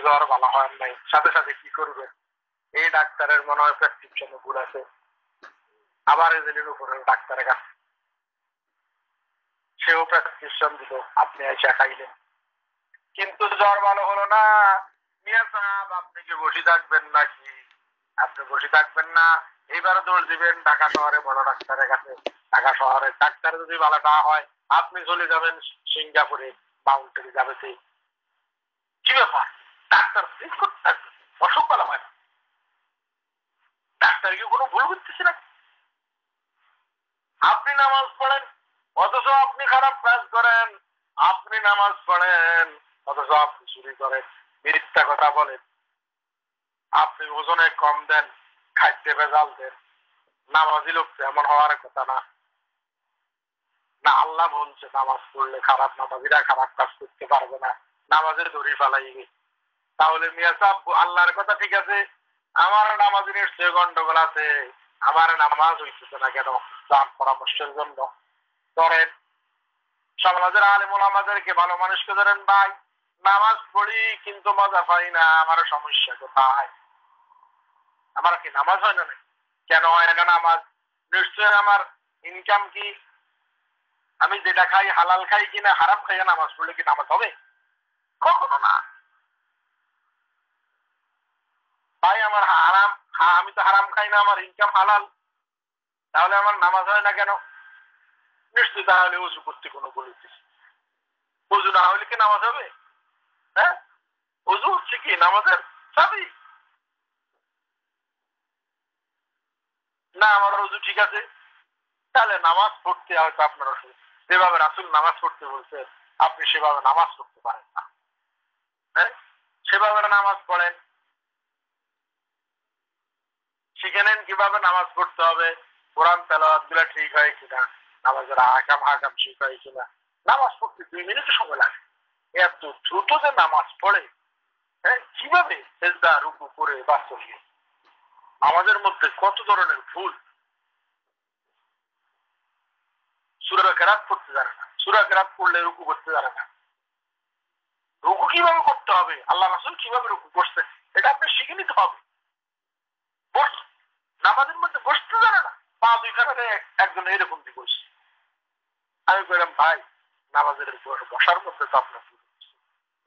জ্বর ভালো হয় নাই, সাথে সাথে কি করবেন? এই ডাক্তারের মনে হয় প্রেসক্রিপশনে ভুল আছে, আবার এদিনের উপরে ডাক্তারের কাছে, সেও প্রেসক্রিপশন দিল, আপনি এসে খাইলেন, কিন্তু জ্বর ভালো হলো না। মিয়া সাহেব, আপনি কি বসে থাকবেন নাকি? আপনি বসে থাকবেন না, এইবার দৌড় দিবেন ঢাকা শহরে বড় ডাক্তারের কাছে। ঢাকা শহরে ডাক্তার যদি ভালো না হয়, আপনি চলে যাবেন সিঙ্গাপুরে, মাউন্টেনে যাবে। কি ব্যাপার? ডাক্তার ঠিক করতে থাকবে, অসুখ ভালো হয় না, ডাক্তার কি কোনো ভুল করতেছে না? আপনি নামাজ পড়েন অথচ আপনি খারাপ কাজ করেন, আপনি নামাজ পড়েন অথচ আপনি চুরি করেন, মিথ্যা কথা বলেন, আপনি ওজনে কম দেন, খাদ্যে ভেজাল দেন। নামাজি লোক এমন হওয়ার কথা না। না আল্লাহ বলছে নামাজ পড়লে খারাপ, নামাজিরা খারাপ কাজ করতে পারবে না, নামাজের দড়ি ফালাই। তাহলে মিয়া সাহেব, আল্লাহর কথা ঠিক আছে, আমার নামাজের নিশ্চয় গন্ডগোল আছে, আমার নামাজ হইতেছে না কেন? তার পরামর্শের জন্য ধরেন সমাজের আলেম ওলামাদেরকে, ভালো মানুষকে ধরেন, ভাই নামাজ পড়ি কিন্তু মজা পাই না, আমার সমস্যা কোথায়? আমার কি নামাজ হয় না? কেন হয় না নামাজ? নিশ্চয় আমার ইনকাম কি, আমি যেটা খাই হালাল খাই কিনা হারাম খাইয়া নামাজ পড়লে কি নামাজ হবে? কখনো না। ভাই আমার হারাম, আমি তো হারাম খাই না, আমার ইনকাম হালাল, তাহলে আমার নামাজ হয় না কেন? নিশ্চয় তাহলে উজু করতে কোনো বলেছিস, উজু না হলে কি নামাজ হবে? হ্যাঁ, উজু হচ্ছে কি নামাজের চাবি। না আমার উজু ঠিক আছে, তাহলে নামাজ পড়তে হয়তো আপনার অসুবিধা। যেভাবে রাসূল নামাজ পড়তে বলছেন আপনি সেভাবে নামাজ পড়তে পারেন না। হ্যাঁ, সেভাবে নামাজ পড়েন, শিখে নেন কিভাবে নামাজ পড়তে হবে, কোরআন তেলাওয়াত গুলা ঠিক হয় কিনা, নামাজের আহকাম হাকাম ঠিক হয় কিনা। নামাজ পড়তে 2 মিনিট সময় লাগে, এত দ্রুত যে নামাজ পড়ে। হ্যাঁ, কিভাবে সেজদা রুকু করে বাস্তবে আমাদের মধ্যে কত ধরনের ভুল। সূরা কেরাত পড়তে জানে না, সূরা কেরাত পড়লে রুকু করতে জানে না। রুকু কিভাবে করতে হবে, আল্লাহ রাসূল কিভাবে রুকু করছে, এটা আপনি শিখে নিতে হবে। নামাজের মধ্যে বসতে জানে না, পা দুইখানে একজন এরকম দিয়ে বসছে। আমি বললাম ভাই নামাজের বসার মধ্যে তো আপনার,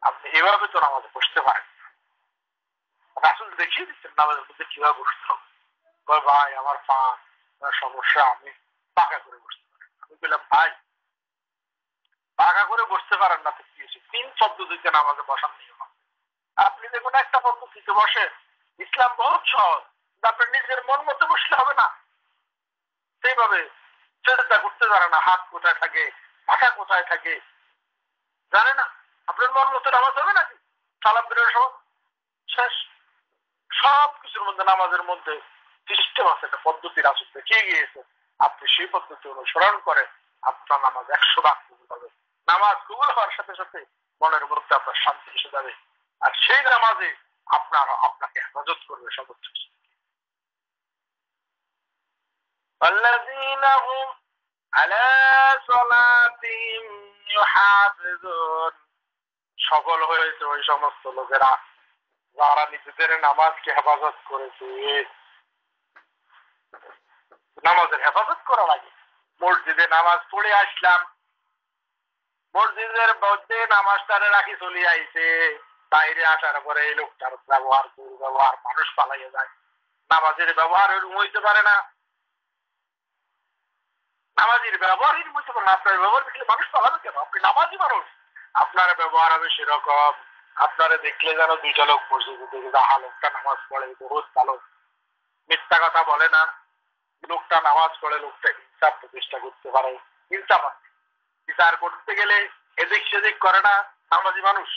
আপনি এভাবে তো নামাজে বসতে পারেন। রাসূল দেখিয়ে দিচ্ছেন নামাজের মধ্যে কিভাবে বসতে হবে। ভাই আমার পা সমস্যা, আমি পাকা করে বসতে পারি। আমি বললাম ভাই পাকা করে বসতে পারেন না তো কি হয়েছে? 3 পদ্ধতিতে নামাজে বসার নিয়ম আছে, আপনি যে কোনো একটা পদ্ধতিতে বসেন। ইসলাম বহুত সহজ, আপনার নিজের মন মতো বসলে হবে না। সেইভাবে চেষ্টা করতে জানে না, হাত কোথায় থাকে, মাথা কোথায় থাকে জানে না, আপনার মন মতো নামাজ হবে নাকি? সালাম বেরোর সময় শেষ। সব কিছুর মধ্যে নামাজের মধ্যে সিস্টেম আছে, একটা পদ্ধতি রাসূল দেখিয়ে গিয়েছে। আপনি সেই পদ্ধতি অনুসরণ করেন, আপনার নামাজ 100 ভাগ কবুল হবে। নামাজ কবুল হওয়ার সাথে সাথে মনের মধ্যে আপনার শান্তি এসে যাবে, আর সেই নামাজে আপনাকে হেফাজত করবে সমস্ত কিছু। الذين هم على صلاتهم يحافظون। সফল হয়েছে ওই সমস্ত লোকেরা যারা নিজেদের নামাজকে হেফাজত করেছে। নামাজের হেফাজত করা লাগে। মসজিদে নামাজ পড়ে আসলাম, মসজিদের মধ্যে নামাজটারে রাখি চলে আইছে, বাইরে আসার পরে এই লোকটার ব্যবহার দুর্ব্যবহার, মানুষ পালাইয়া যায়। নামাজের ব্যবহার এরকম হইতে পারে না, নামাজের ব্যবহার এরকম হইতে পারে না। আপনার ব্যবহার দেখলে মানুষ পালাবে কেন? আপনি নামাজি মানুষ, আপনার ব্যবহার হবে সেরকম। আপনারা দেখলে যেন 2টা লোক মসজিদে দেখে, লোকটা নামাজ পড়ে, বহুত ভালো, মিথ্যা কথা বলে না, লোকটা নামাজ পড়ে, লোকটা ইনসাফ প্রতিষ্ঠা করতে পারে। ইনসাফ আছে, বিচার করতে গেলে এদিক সেদিক করে না, নামাজি মানুষ।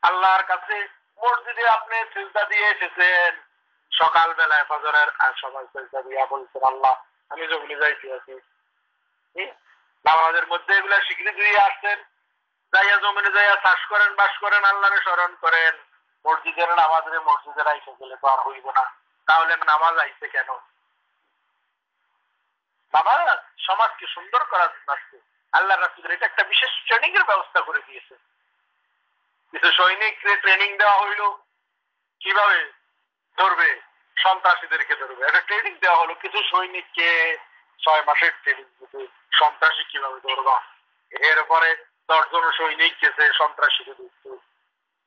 আল্লাহর কাছে মসজিদে আপনি সিজদা দিয়ে এসেছেন, সকালবেলায় ফজরের সময় সিজদা দিয়া বলছেন আল্লাহ আমি জমিনে যাইতে আছি, নামাজের মধ্যে এগুলা স্বীকৃতি দিয়ে আসছেন, যাইয়া জমিনে যাইয়া চাষ করেন, বাস করেন, আল্লাহরে স্মরণ করেন। মসজিদের নামাজে মসজিদে আইসে গেলে তো আর হইব না, তাহলে নামাজ আইছে কেন? নামাজ সমাজকে সুন্দর করার জন্য আসছে। আল্লাহ রাসূল এটা একটা বিশেষ ট্রেনিং এর ব্যবস্থা করে দিয়েছে। কিছু সৈনিককে ট্রেনিং দেওয়া হইলো কিভাবে ধরবে, সন্ত্রাসীদেরকে ধরবে। একটা ট্রেনিং দেওয়া হলো কিছু সৈনিককে, 6 মাসের ট্রেনিং দিতে সন্ত্রাসী কিভাবে ধরবা। এরপরে 10 জন সৈনিক গেছে সন্ত্রাসীকে ধরতে,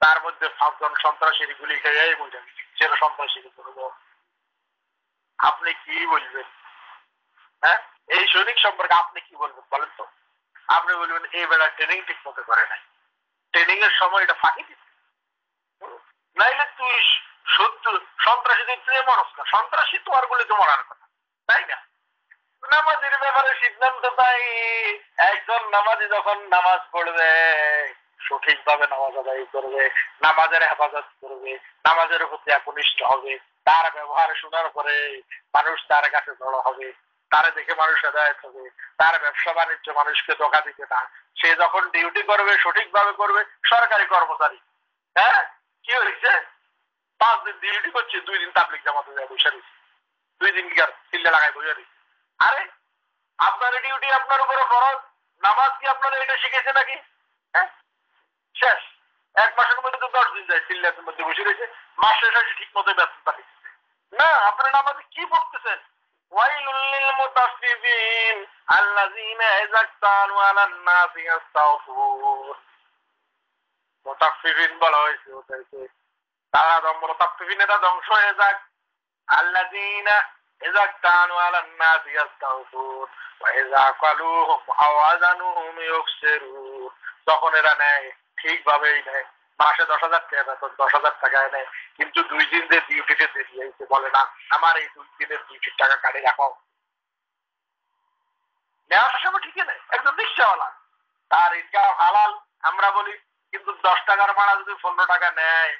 তার মধ্যে 5 জন সন্ত্রাসীর গুলি খেয়ে মরে গেছে, সেটা সন্ত্রাসীকে ধরবো। আপনি কি বলবেন? হ্যাঁ, এই সৈনিক সম্পর্কে আপনি কি বলবেন বলেন তো? আপনি বলবেন এই বেলা ট্রেনিং ঠিক মতো করে নাই, ট্রেনিং এর সময় এটা ফাঁকি দিচ্ছে। নাইলে তুই সন্ত্রাসীদের তুই মরস না, সন্ত্রাসী তোমার গুলিতে মরার কথা, তাই না? নামাজের ব্যাপারে সিদ্ধান্ত তাই, একজন নামাজি যখন নামাজ পড়বে সঠিকভাবে নামাজ আদায় করবে, নামাজের হেফাজত করবে, নামাজের প্রতি একনিষ্ঠ হবে, তার ব্যবহার শোনার পরে মানুষ তার কাছে জড়ো হবে, তার দেখে মানুষ হেদায়েত হবে, তার ব্যবসা বাণিজ্য মানুষকে ধোঁকা দিবে না। সে যখন ডিউটি করবে সঠিকভাবে করবে, সরকারি কর্মচারী, হ্যাঁ কি হয়েছে 5 দিন ডিউটি করছে, 2 দিন তাবলিগ জামাতে যায় বসে রয়েছে, 2 দিন কি আর চিল্লে লাগায় বসে রয়েছে। আরে আপনার ডিউটি আপনার উপরে ফরজ, নামাজ কি আপনারা এটা শিখেছে নাকি? হ্যাঁ, শেষ 1 মাসের মধ্যে তো 10 দিন যায় সিল্লাতের মধ্যে বসে রয়েছে, মাস শেষ হয়েছে ঠিক মতো বেতন পাঠিয়েছে না। আপনারা নামাজে কি পড়তেছেন? ওয়াইলুল লিল মুতাফফিফিন আল্লাযীনা ইযা ইক্তালু আলান নাসি ইস্তাওফুন। মুতাফফিফিন বলা হয়েছে ওদেরকে, তারা মুতাফফিফিনেরা ধ্বংস হয়ে যাক। আল্লাযীনা ইযা ইক্তালু আলান নাসি ইস্তাওফুন ওয়া ইযা ক্বালুহুম আও আযানুহুম ইউখসিরুন। তখন এরা নেয় ঠিকভাবেই নেয়, মাসে 10,000 টাকা বেতন, 10,000 টাকায় নেয়, কিন্তু 2 দিন যে ডিউটিতে দেরি হয়েছে বলে না আমার এই 2 দিনের ডিউটির টাকা কাটে রাখো। নেওয়ার সময় ঠিকই নেই, একদম রিক্সাওয়ালা, তার ইনকাম হালাল আমরা বলি, কিন্তু 10 টাকার ভাড়া যদি 15 টাকা নেয়,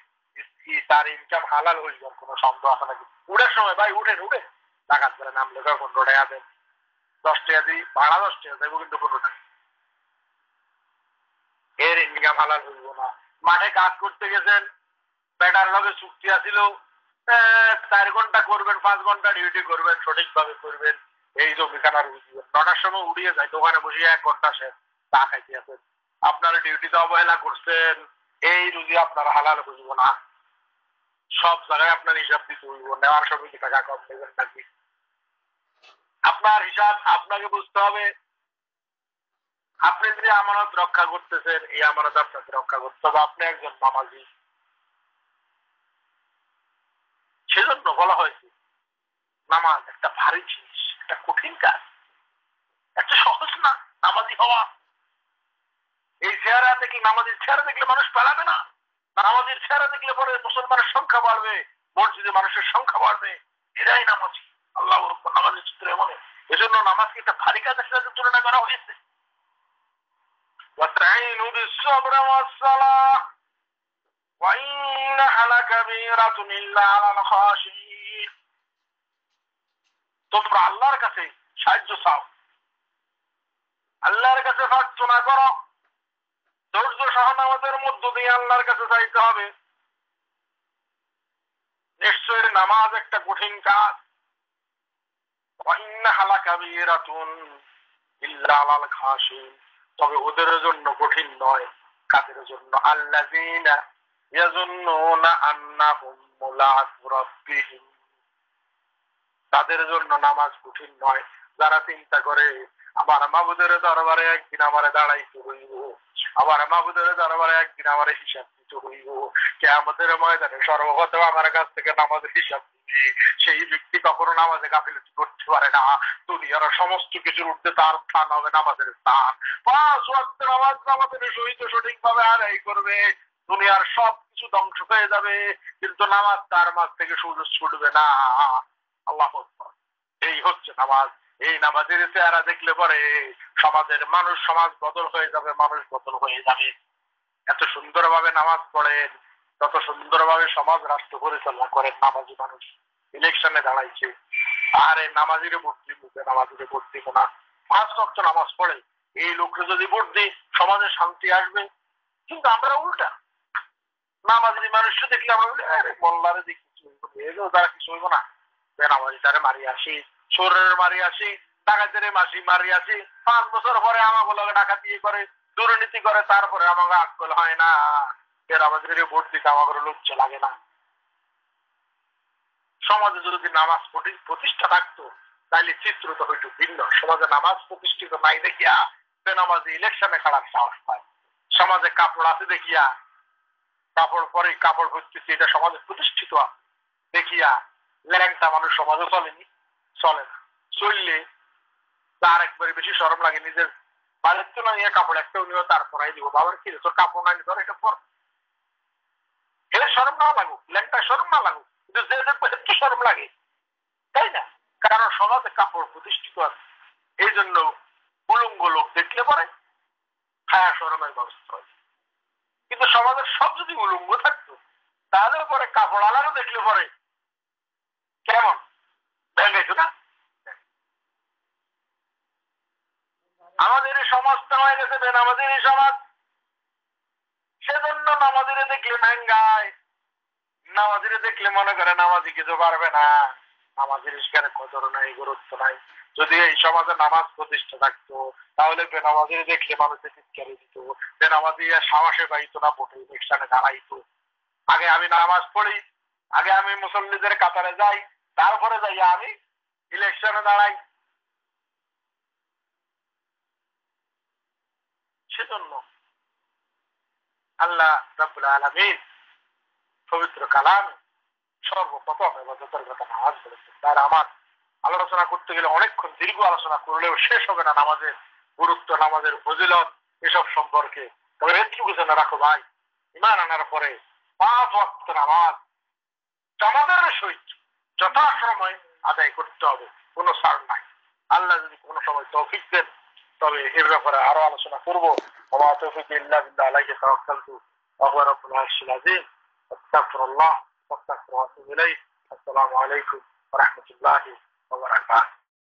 তার ইনকাম হালাল হয়ে যাওয়ার কোনো সন্দেহ আছে নাকি? উঠার সময় ভাই উঠেন, উঠে টাকা করে নাম লেখা 15 টাকা দেন, 10 টাকা দিই ভাড়া, 10 টাকা দেবো কিন্তু 15 টাকা, এর ইনকাম হালাল হইব না। মাঠে কাজ করতে গেছেন, বেটার লগে চুক্তি আছিল 4 ঘন্টা করবেন, 5 ঘন্টা ডিউটি করবেন, সঠিকভাবে করবেন, এই জমি কানার বুঝবেন, 9টার সময় উড়িয়ে যায় দোকানে বসিয়ে 1 ঘন্টা শেষ চা খাইতে আছেন, আপনার ডিউটিতে অবহেলা করছেন, এই রুজি আপনার হালাল বুঝব না। সব জায়গায় আপনার হিসাব দিতে হইব, নেওয়ার সময় কি টাকা কম নেবেন নাকি? আপনার হিসাব আপনাকে বুঝতে হবে। আপনি যদি আমানত রক্ষা করতেছেন, এই আমানত আপনাকে রক্ষা করতে হবে, আপনি একজন নামাজি। সেজন্য বলা হয়েছে নামাজ একটা ভারী জিনিস, একটা কঠিন কাজ, একটা সহজ না নামাজি হওয়া। এই চেহারা দেখলে, নামাজির চেহারা দেখলে মানুষ পালাবে না, নামাজির চেহারা দেখলে পরে মুসলমানের সংখ্যা বাড়বে, মসজিদে মানুষের সংখ্যা বাড়বে, এরাই নামাজি। আল্লাহ নামাজের চিত্র এমন, এজন্য নামাজকে একটা ভারী কাজের সাথে তুলনা করা হয়েছে। واستعينوا بالصبر والصلاة وإنها لكبيرة إلا على الخاشعين। তোমরা আল্লাহর কাছে সাহায্য চাও, আল্লাহর কাছে প্রার্থনা করো, ধৈর্য সহনামতের মধ্য দিয়ে আল্লাহর কাছে চাইতে হবে। নিশ্চয়ই নামাজ একটা কঠিন কাজ। وإنها لكبيرة إلا على الخاشعين। তবে ওদের জন্য কঠিন নয়, কাদের জন্য? আল্লাযীনা ইয়াযুন্নুনা আন্নাহুম মুলাকু রাব্বিহিম। তাদের জন্য নামাজ কঠিন নয় যারা চিন্তা করে আমার মাবুদের দরবারে একদিন আমারে দাঁড়াইতে হইব, আমার মাবুদের দরবারে একদিন আমার হিসাব দিতে হইব, কিয়ামতের ময়দানে সর্বপ্রথম আমার কাছ থেকে নামাজের হিসাব দিবে। সেই ব্যক্তি কখনো নামাজে গাফিলতি করতে পারে না। দুনিয়ার সমস্ত কিছুর ঊর্ধ্বে তার স্থান হবে নামাজের স্থান। 5 ওয়াক্ত নামাজ নামাজের সহিত সঠিকভাবে আদায় করবে, দুনিয়ার সব কিছু ধ্বংস হয়ে যাবে, কিন্তু নামাজ তার মাঝ থেকে সূর্য ছুটবে না। আল্লাহু আকবার। এই হচ্ছে নামাজ। এই নামাজের চেহারা দেখলে পরে সমাজের মানুষ, সমাজ বদল হয়ে যাবে, মানুষ বদল হয়ে যাবে। এত সুন্দরভাবে নামাজ পড়েন, তত সুন্দরভাবে সমাজ রাষ্ট্র পরিচালনা করেন নামাজি মানুষ। ইলেকশনে দাঁড়াইছে, আরে নামাজিরে ভোট দিব, নামাজিরে ভোট দিব না, 5 ওয়াক্ত নামাজ পড়ে এই লোককে যদি ভোট দিই সমাজে শান্তি আসবে। কিন্তু আমরা উল্টা, নামাজি মানুষকে দেখলে আমরা বলি আরে মোল্লারে দেখি তারা কিছু হইব না, নামাজি তারে মারি আসি, চোরের মারি আসি, ডাকাতের মারি আসি, 5 বছর পরে আমাকে লগে ডাকাতি করে, দুর্নীতি করে, তারপরে আমাকে আকল হয় না। আমাদের ভোট দিতে আমাদের লজ্জা লাগে না? সমাজে যদি নামাজ প্রতিষ্ঠা থাকতো তাহলে চিত্র তো হইতো ভিন্ন। সমাজে নামাজ প্রতিষ্ঠিত নাই দেখিয়া বেনামাজি ইলেকশনে খারাপ সাহস পায়। সমাজে কাপড় আছে দেখিয়া কাপড় পরে কাপড় ভর্তিছে এটা সমাজে প্রতিষ্ঠিত দেখিয়া ল্যাংটা মানুষ সমাজে চলেনি, চলে না। চললে তার একবারে বেশি শরম লাগে, নিজের বাড়ির তো না নিয়ে কাপড় একটাও নিয়ে তার পরাই দিব, বাবার কি তোর কাপড় নাই ধর এটা পর, এর শরম না লাগুক, ল্যাংটা শরম না লাগুক, কিন্তু যে দেখবো একটু শরম লাগে, তাই না? কারণ সমাজে কাপড় প্রতিষ্ঠিত আছে, এই জন্য উলঙ্গ লোক দেখলে পরে ছায়া শরমের ব্যবস্থা হয়। কিন্তু সমাজের সব যদি উলঙ্গ থাকতো তাহলে পরে কাপড় আলাদা দেখলে পরে কেমন ভেঙেছো না? আমাদের এই সমাজটা হয়ে গেছে বেনামাজির এই সমাজ। সেজন্য নামাজিরে দেখলে ম্যাঙ্গায়, নামাজিরে দেখলে মনে করে নামাজি কিছু পারবে না, নামাজির সেখানে কদর নাই, গুরুত্ব নাই। যদি এই সমাজে নামাজ প্রতিষ্ঠা থাকতো তাহলে বেনামাজিরে দেখলে মানুষের চিৎকারে দিত, বেনামাজি সাহসে পাইতো না ভোটে ইলেকশনে দাঁড়াইতো। আগে আমি নামাজ পড়ি, আগে আমি মুসল্লিদের কাতারে যাই, তারপরে যাই আমি ইলেকশনে দাঁড়াই। সেজন্য আল্লাহ রাব্বুল আলামিন পবিত্র কালামে সর্বপ্রথম ইবাদতের কথা নামাজ বলেছেন। তার আমার আলোচনা করতে গেলে অনেকক্ষণ দীর্ঘ আলোচনা করলেও শেষ হবে না নামাজের গুরুত্ব, নামাজের ফজিলত এসব সম্পর্কে। তবে এটুকু জেনে রাখো ভাই, ঈমান আনার পরে 5 ওয়াক্ত নামাজ জামাতের সহিত যথাসময় আদায় করতে হবে, কোনো ছাড় নাই। আল্লাহ যদি কোনো সময় তৌফিক দেন তবে এর ব্যাপারে আরো আলোচনা করবো। ওয়া মা তৌফিক ইল্লা বিল্লাহ, আলাইহি তাওয়াক্কালতু ওয়া হুয়া রাব্বুল আরশিল আযীম। আস্তাগফিরুল্লাহ ওয়া আস্তাগফিরু ওয়া আতুবু ইলাইহি। আসসালামু আলাইকুম ওয়া রাহমাতুল্লাহি ওয়া বারাকাতুহু।